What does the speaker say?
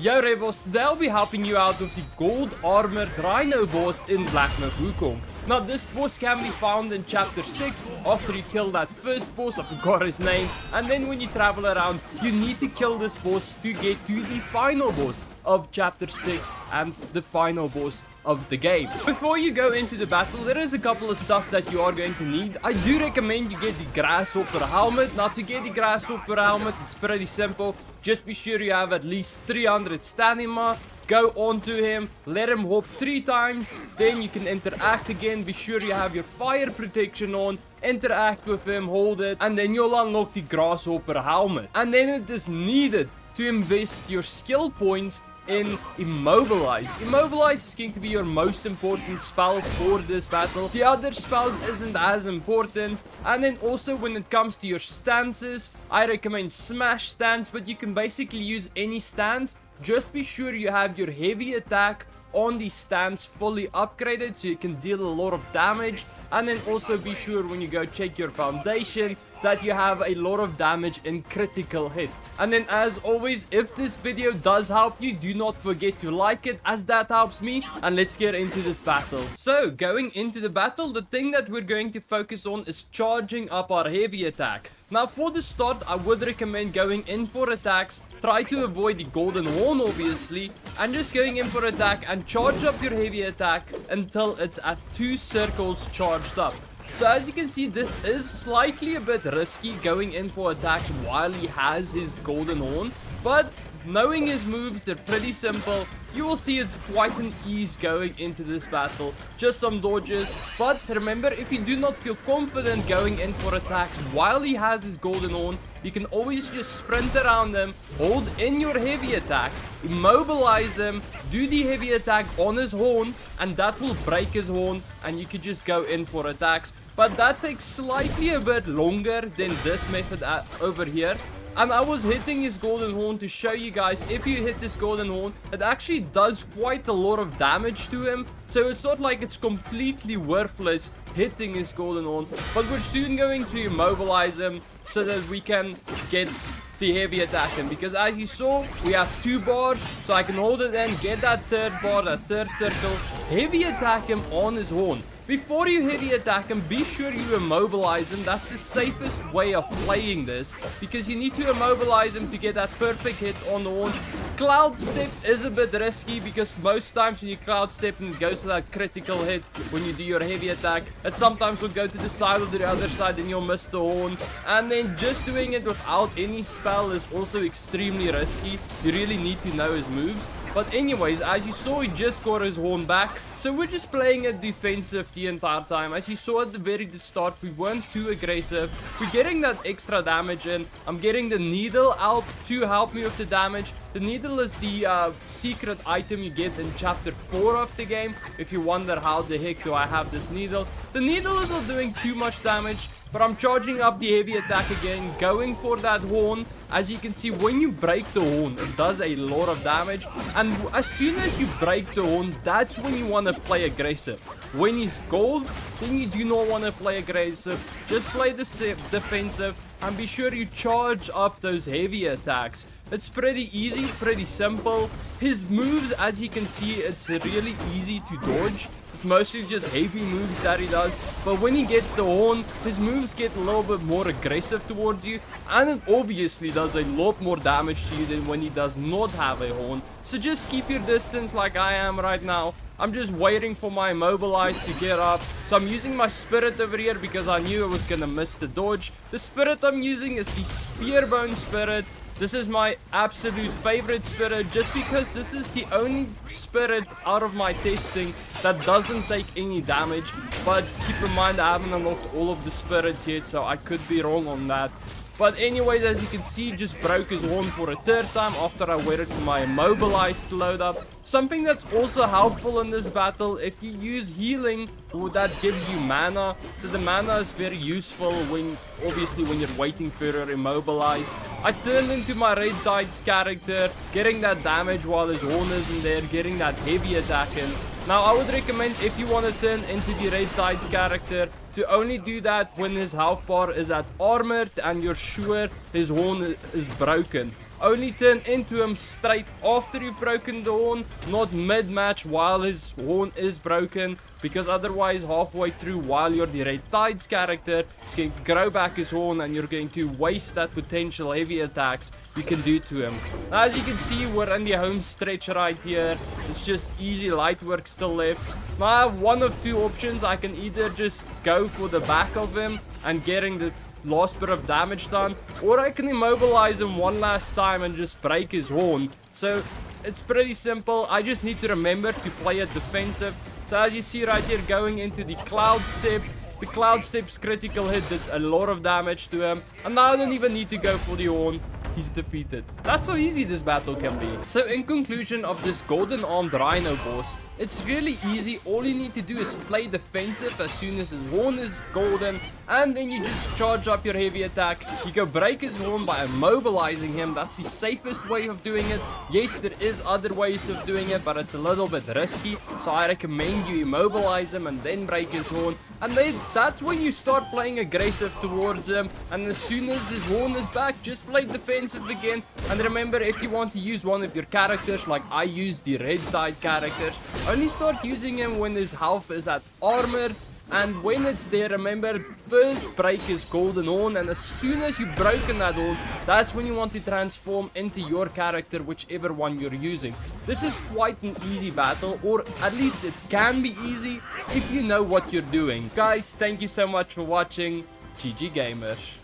Yo Rebels, today I'll be helping you out with the gold armored Rhino boss in Black Myth Wukong. Now this boss can be found in chapter 6 after you kill that first boss, I forgot his name, and then when you travel around you need to kill this boss to get to the final boss of chapter 6 and the final boss of the game. Before you go into the battle, there is a couple of stuff that you are going to need. I do recommend you get the grasshopper helmet. Now to get the grasshopper helmet, it's pretty simple. Just be sure you have at least 300 stamina. Go onto him, let him hop 3 times, then you can interact again. Be sure you have your fire protection on, interact with him, hold it, and then you'll unlock the grasshopper helmet. And then it is needed to invest your skill points in Immobilize. Immobilize is going to be your most important spell for this battle. The other spells isn't as important. And then also when it comes to your stances, I recommend Smash stance, but you can basically use any stance. Just be sure you have your heavy attack on the stance fully upgraded so you can deal a lot of damage. And then also be sure when you go check your foundation that you have a lot of damage in critical hit. And then as always, if this video does help you, do not forget to like it as that helps me. And let's get into this battle. So going into the battle, the thing that we're going to focus on is charging up our heavy attack. Now for the start, I would recommend going in for attacks. Try to avoid the golden horn obviously, and just going in for attack and charge up your heavy attack until it's at 2 circles charged up. So as you can see, this is slightly a bit risky going in for attacks while he has his golden horn, but knowing his moves, they're pretty simple. You will see it's quite an ease going into this battle. Just some dodges. But remember, if you do not feel confident going in for attacks while he has his golden horn, you can always just sprint around him, hold in your heavy attack, immobilize him, do the heavy attack on his horn, and that will break his horn, and you could just go in for attacks. But that takes slightly a bit longer than this method over here. And I was hitting his golden horn to show you guys, if you hit this golden horn, it actually does quite a lot of damage to him. So it's not like it's completely worthless hitting his golden horn. But we're soon going to immobilize him so that we can get the heavy attack in. Because as you saw, we have 2 bars, so I can hold it in, get that 3rd bar, that 3rd circle, heavy attack him on his horn. Before you heavy attack him, be sure you immobilize him. That's the safest way of playing this, because you need to immobilize him to get that perfect hit on the horn. Cloud step is a bit risky, because most times when you cloud step and it goes to that critical hit when you do your heavy attack, it sometimes will go to the side or the other side and you'll miss the horn. And then just doing it without any spell is also extremely risky. You really need to know his moves. But anyways, as you saw, he just got his horn back. So we're just playing it defensive the entire time. As you saw at the very start, we weren't too aggressive. We're getting that extra damage in. I'm getting the needle out to help me with the damage. The needle is the secret item you get in chapter 4 of the game. If you wonder how the heck do I have this needle. The needle is not doing too much damage, but I'm charging up the heavy attack again, going for that horn. As you can see, when you break the horn, it does a lot of damage. And as soon as you break the horn, that's when you want to play aggressive. When he's gold, then you do not want to play aggressive. Just play the defensive and be sure you charge up those heavy attacks. It's pretty easy, pretty simple. His moves, as you can see, it's really easy to dodge. It's mostly just heavy moves that he does. But when he gets the horn, his moves get a little bit more aggressive towards you. And it obviously does a lot more damage to you than when he does not have a horn. So just keep your distance like I am right now. I'm just waiting for my immobilize to get up. So I'm using my spirit over here because I knew I was gonna miss the dodge. The spirit I'm using is the Spearbone spirit. This is my absolute favorite spirit, just because this is the only spirit out of my testing that doesn't take any damage. But keep in mind, I haven't unlocked all of the spirits yet, so I could be wrong on that. But anyways, as you can see, just broke his horn for a 3rd time after I waited for my immobilize to load up. Something that's also helpful in this battle, if you use healing, that gives you mana. So the mana is very useful when, obviously, when you're waiting for your immobilize. I turned into my Red Tides character, getting that damage while his horn isn't there, getting that heavy attack in. Now I would recommend, if you want to turn into the Red Tides character, to only do that when his health bar is at armored and you're sure his horn is broken. only turn into him straight after you've broken the horn, not mid-match while his horn is broken, because otherwise halfway through while you're the Red Tides character, he's going to grow back his horn and you're going to waste that potential heavy attacks you can do to him. Now, as you can see, we're in the home stretch right here. It's just easy light work still left. Now I have one of two options. I can either just go for the back of him and getting the last bit of damage done, or I can immobilize him one last time and just break his horn. So it's pretty simple. I just need to remember to play it defensive. So as you see right here, going into the Cloud Step, the Cloud Step's critical hit did a lot of damage to him, and now I don't even need to go for the horn. He's defeated. That's how easy this battle can be. So in conclusion of this golden armed Rhino boss, it's really easy. All you need to do is play defensive as soon as his horn is golden, and then you just charge up your heavy attack. You go break his horn by immobilizing him. That's the safest way of doing it. Yes, there is other ways of doing it, but it's a little bit risky, so I recommend you immobilize him and then break his horn, and then that's when you start playing aggressive towards him. And as soon as his horn is back, just play defensive again. And remember, if you want to use one of your characters, like I use the Red Tide characters, only start using him when his health is at armor. And when it's there, remember, first break his golden horn, and as soon as you've broken that horn, that's when you want to transform into your character, whichever one you're using. This is quite an easy battle, or at least it can be easy if you know what you're doing. Guys, thank you so much for watching. GG Gamers.